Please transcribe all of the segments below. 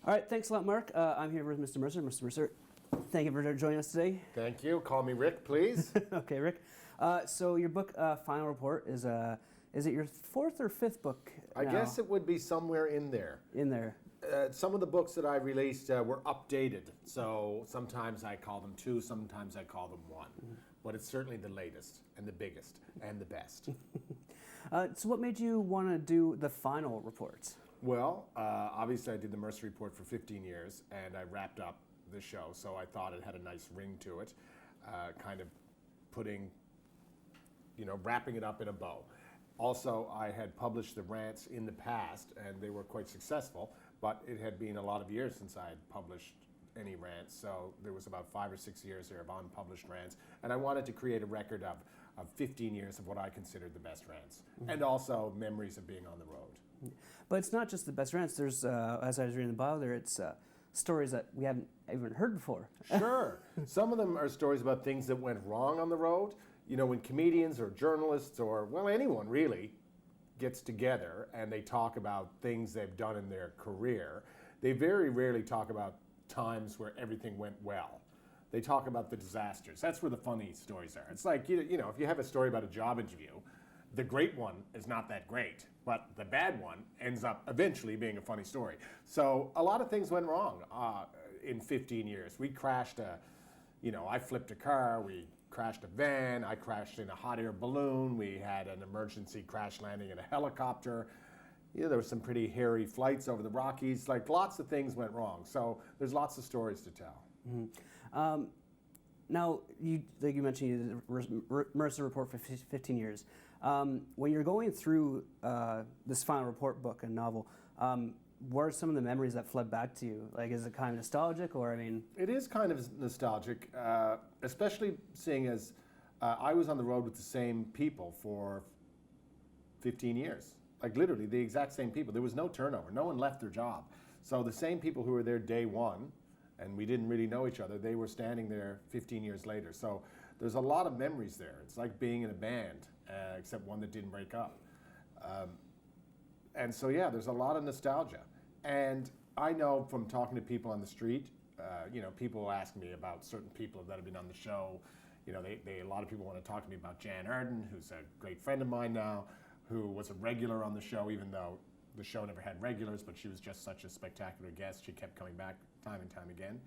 All right, thanks a lot, Mark. I'm here with Mr. Mercer. Mr. Mercer, thank you for joining us today. Thank you. Call me Rick, please. Okay, Rick. So your book, Final Report, is it your fourth or fifth book I now? guess it would be somewhere in there. In there. Some of the books that I released were updated, so sometimes I call them two, sometimes I call them one. But it's certainly the latest and the biggest and the best. So what made you want to do the Final Report? Well, obviously I did the Mercer Report for 15 years, and I wrapped up the show, so I thought it had a nice ring to it, kind of putting, wrapping it up in a bow. Also, I had published the rants in the past, and they were quite successful, but it had been a lot of years since I had published any rants, so there was about 5 or 6 years there of unpublished rants, and I wanted to create a record of 15 years of what I considered the best rants, and also memories of being on the road. But it's not just the best rants. There's, as I was reading the bio there, it's stories that we haven't even heard before. Sure. Some of them are stories about things that went wrong on the road. When comedians or journalists or, well, anyone really gets together and they talk about things they've done in their career, they very rarely talk about times where everything went well. They talk about the disasters. That's where the funny stories are. It's like, if you have a story about a job interview, the great one is not that great, but the bad one ends up eventually being a funny story. So a lot of things went wrong in 15 years. We crashed I flipped a car, we crashed a van, I crashed in a hot air balloon, we had an emergency crash landing in a helicopter. There were some pretty hairy flights over the Rockies. Like, lots of things went wrong. So there's lots of stories to tell. Mm-hmm. Now, like you mentioned, you did the Mercer Report for 15 years. When you're going through this Final Report book and novel, what are some of the memories that flood back to you? Like, is it kind of nostalgic, or, It is kind of nostalgic, especially seeing as I was on the road with the same people for 15 years. Like, literally, the exact same people. There was no turnover. No one left their job. So the same people who were there day one, and we didn't really know each other, they were standing there 15 years later. So there's a lot of memories there. It's like being in a band, except one that didn't break up. And so, yeah, there's a lot of nostalgia. And I know from talking to people on the street, people ask me about certain people that have been on the show. A lot of people want to talk to me about Jan Arden, who's a great friend of mine now, who was a regular on the show, even though the show never had regulars, but she was just such a spectacular guest. She kept coming back time and time again.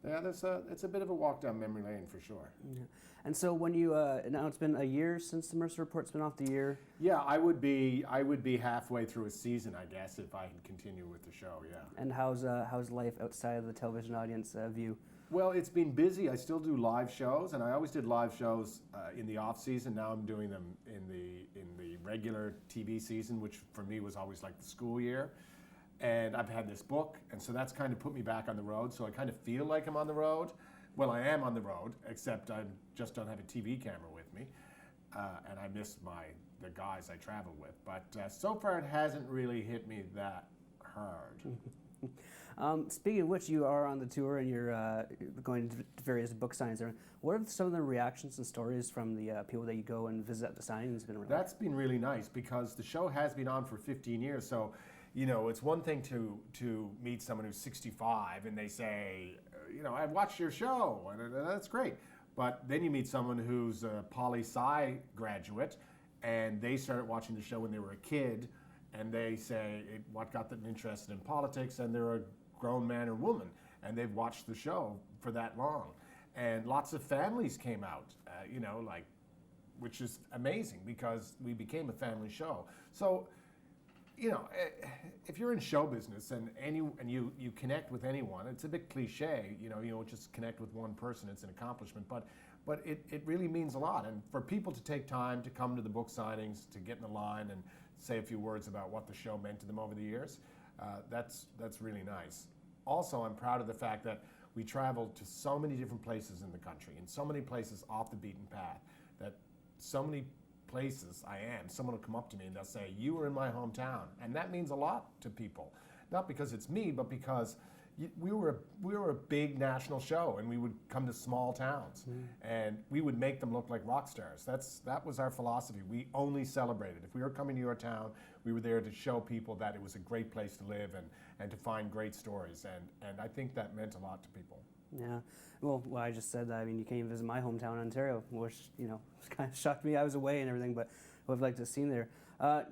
Yeah, it's a bit of a walk down memory lane for sure. Yeah. And so when you now it's been a year since the Mercer Report's been off the year. Yeah, I would be halfway through a season, I guess, if I had continued with the show. Yeah. And how's life outside of the television audience view? Well, it's been busy. I still do live shows, and I always did live shows in the off season. Now I'm doing them in the regular TV season, which for me was always like the school year. And I've had this book, and so that's kind of put me back on the road. So I kind of feel like I'm on the road. Well, I am on the road, except I just don't have a TV camera with me, and I miss the guys I travel with. But so far, it hasn't really hit me that hard. Speaking of which, you are on the tour and you're going to various book signings. What are some of the reactions and stories from the people that you go and visit at the signings? That's been really nice because the show has been on for 15 years. So, it's one thing to meet someone who's 65 and they say, I've watched your show, and that's great. But then you meet someone who's a poli-sci graduate and they started watching the show when they were a kid, and they say what got them interested in politics, and they're a grown man or woman, and they've watched the show for that long. And lots of families came out, which is amazing because we became a family show. So, if you're in show business and you connect with anyone, it's a bit cliche, you don't just connect with one person, it's an accomplishment, but it really means a lot. And for people to take time to come to the book signings, to get in the line and say a few words about what the show meant to them over the years, that's really nice. Also, I'm proud of the fact that we traveled to so many different places in the country and so many places off the beaten path, that so many places someone will come up to me and they'll say, "You were in my hometown," and that means a lot to people. Not because it's me, but because we were a big national show, and we would come to small towns, and we would make them look like rock stars. That was our philosophy. We only celebrated. If we were coming to your town, We were there to show people that it was a great place to live and to find great stories. And I think that meant a lot to people. Yeah. Well, I just said that. I mean, you came visit my hometown, Ontario, which, kind of shocked me. I was away and everything, but I would have liked to have seen there.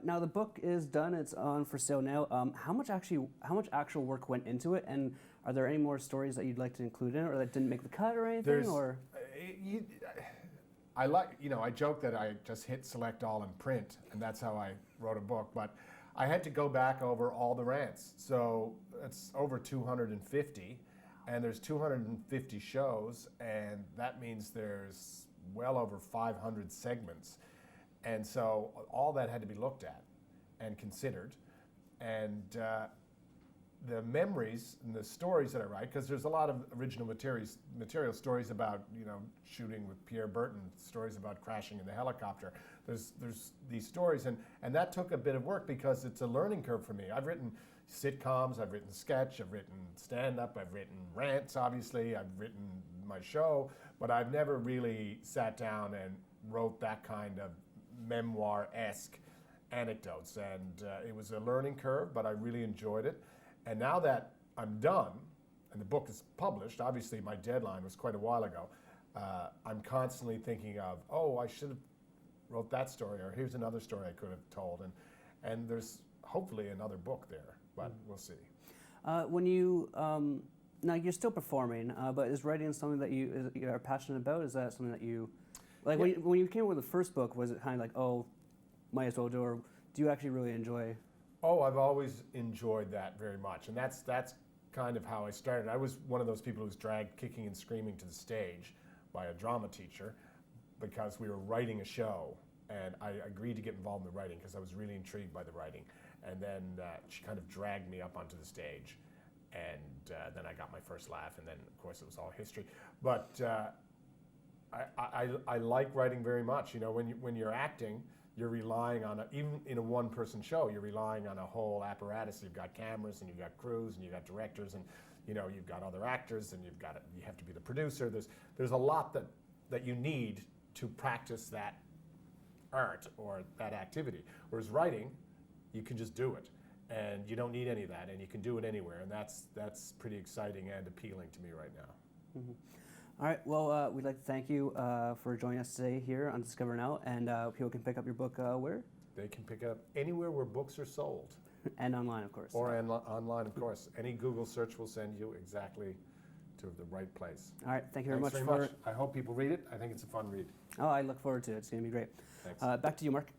Now, the book is done. It's on for sale now. How much actual work went into it? And are there any more stories that you'd like to include in it or that didn't make the cut or anything? I joke that I just hit select all and print, and that's how I wrote a book. But I had to go back over all the rants. So it's over 250. And there's 250 shows, and that means there's well over 500 segments. And so all that had to be looked at and considered. And the memories and the stories that I write, because there's a lot of original material stories about, shooting with Pierre Burton, stories about crashing in the helicopter. There's these stories, and that took a bit of work because it's a learning curve for me. I've written sitcoms, I've written sketch, I've written stand-up, I've written rants, obviously, I've written my show, but I've never really sat down and wrote that kind of memoir-esque anecdotes, and it was a learning curve, but I really enjoyed it. And now that I'm done, and the book is published, obviously my deadline was quite a while ago, I'm constantly thinking of, I should have wrote that story, or here's another story I could have told, and there's hopefully another book there, but we'll see. When you now you're still performing, but is writing something that you are passionate about? Is that something that you like? Yeah. When you came up with the first book, was it kind of like, might as well do, or do you actually really enjoy? I've always enjoyed that very much, and that's kind of how I started. I was one of those people who was dragged kicking and screaming to the stage by a drama teacher because we were writing a show, and I agreed to get involved in the writing because I was really intrigued by the writing. And then she kind of dragged me up onto the stage, and then I got my first laugh, and then of course it was all history. But I like writing very much. When you're acting, you're relying on even in a one-person show, you're relying on a whole apparatus. You've got cameras, and you've got crews, and you've got directors, and you've got other actors, and you have to be the producer. There's a lot that you need to practice that art or that activity. Whereas writing, you can just do it, and you don't need any of that, and you can do it anywhere, and that's pretty exciting and appealing to me right now. Mm-hmm. All right, well, we'd like to thank you for joining us today here on Discover Now, and people can pick up your book where? They can pick it up anywhere where books are sold. And online, of course. Or online, of course. Any Google search will send you exactly to the right place. All right, thank you very much. I hope people read it. I think it's a fun read. I look forward to it. It's going to be great. Thanks. Back to you, Mark.